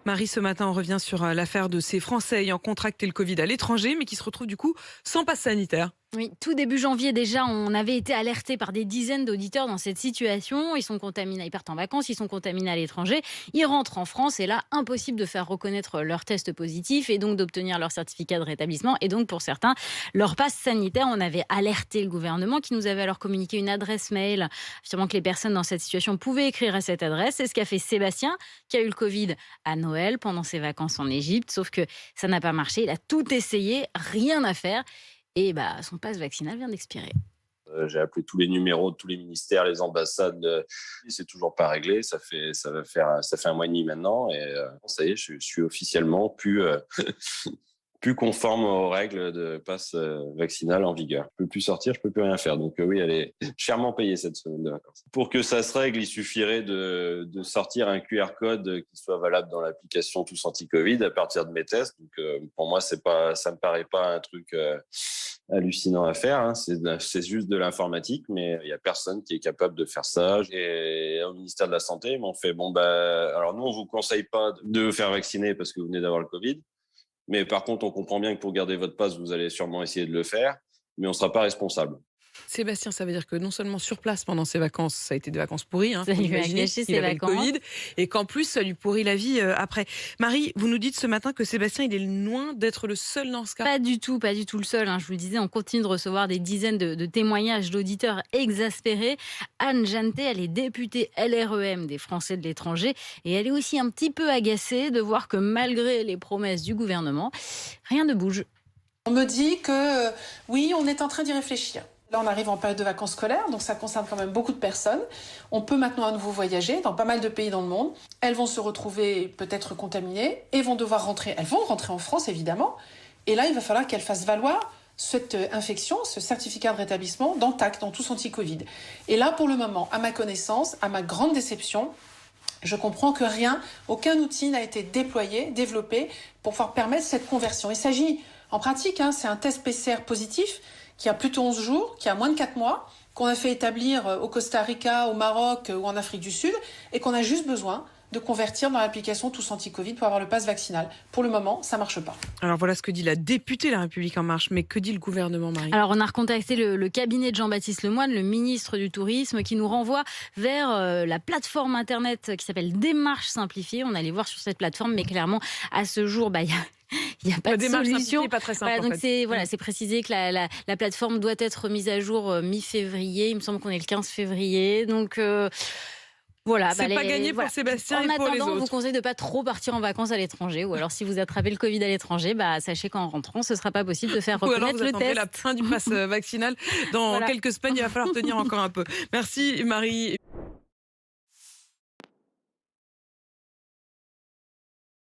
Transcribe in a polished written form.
Marie, ce matin, on revient sur l'affaire de ces Français ayant contracté le Covid à l'étranger, mais qui se retrouvent du coup sans passe sanitaire. Oui, tout début janvier déjà, on avait été alertés par des dizaines d'auditeurs dans cette situation. Ils sont contaminés, ils partent en vacances, ils sont contaminés à l'étranger, ils rentrent en France et là, impossible de faire reconnaître leur test positif et donc d'obtenir leur certificat de rétablissement et donc pour certains, leur passe sanitaire. On avait alerté le gouvernement qui nous avait alors communiqué une adresse mail, justement que les personnes dans cette situation pouvaient écrire à cette adresse. C'est ce qu'a fait Sébastien, qui a eu le Covid à Noël pendant ses vacances en Égypte, sauf que ça n'a pas marché. Il a tout essayé, rien à faire. Et son passe vaccinal vient d'expirer. J'ai appelé tous les numéros de tous les ministères, les ambassades. C'est toujours pas réglé. Ça fait un mois et demi maintenant. Et ça y est, je suis officiellement plus conforme aux règles de passe vaccinal en vigueur. Je peux plus sortir, je peux plus rien faire. Donc oui, elle est chèrement payée cette semaine de vacances. Pour que ça se règle, il suffirait de sortir un QR code qui soit valable dans l'application Tous Anti-Covid à partir de mes tests. Donc pour moi, ça me paraît pas un truc hallucinant à faire. Hein. C'est juste de l'informatique, mais il y a personne qui est capable de faire ça. Et au ministère de la Santé, ils m'ont fait alors nous, on vous conseille pas de vous faire vacciner parce que vous venez d'avoir le Covid. Mais par contre, on comprend bien que pour garder votre passe, vous allez sûrement essayer de le faire, mais on ne sera pas responsable. Sébastien, ça veut dire que non seulement sur place pendant ses vacances, ça a été des vacances pourries, Ça lui a gâché ses vacances. Le Covid, et qu'en plus, ça lui pourrit la vie après. Marie, vous nous dites ce matin que Sébastien, il est loin d'être le seul dans ce cas. Pas du tout le seul. Je vous le disais, on continue de recevoir des dizaines de témoignages d'auditeurs exaspérés. Anne Janté, elle est députée LREM des Français de l'étranger et elle est aussi un petit peu agacée de voir que malgré les promesses du gouvernement, rien ne bouge. On me dit que oui, on est en train d'y réfléchir. Là, on arrive en période de vacances scolaires, donc ça concerne quand même beaucoup de personnes. On peut maintenant à nouveau voyager dans pas mal de pays dans le monde. Elles vont se retrouver peut-être contaminées et vont devoir rentrer. Elles vont rentrer en France, évidemment. Et là, il va falloir qu'elles fassent valoir cette infection, ce certificat de rétablissement dans TAC, dans Tous Anti-Covid. Et là, pour le moment, à ma connaissance, à ma grande déception, je comprends que aucun outil n'a été développé pour pouvoir permettre cette conversion. Il s'agit, en pratique, c'est un test PCR positif qui a plus de 11 jours, qui a moins de 4 mois, qu'on a fait établir au Costa Rica, au Maroc ou en Afrique du Sud, et qu'on a juste besoin de convertir dans l'application Tous Anti-Covid pour avoir le pass vaccinal. Pour le moment, ça ne marche pas. Alors voilà ce que dit la députée La République En Marche, mais que dit le gouvernement, Marie ? Alors on a recontacté le cabinet de Jean-Baptiste Lemoyne, le ministre du Tourisme, qui nous renvoie vers la plateforme internet qui s'appelle Démarche Simplifiée. On allait voir sur cette plateforme, mais clairement, à ce jour, il n'y a pas de solution. Pas très simple, donc c'est précisé que la plateforme doit être mise à jour mi-février. Il me semble qu'on est le 15 février. Donc voilà. C'est pas gagné pour Sébastien et pour les autres. En attendant, on vous conseille de ne pas trop partir en vacances à l'étranger. Ou alors si vous attrapez le Covid à l'étranger, sachez qu'en rentrant, ce ne sera pas possible de faire reconnaître le test. Ou alors vous attendrez la fin du pass vaccinal. Dans quelques semaines, il va falloir tenir encore un peu. Merci Marie.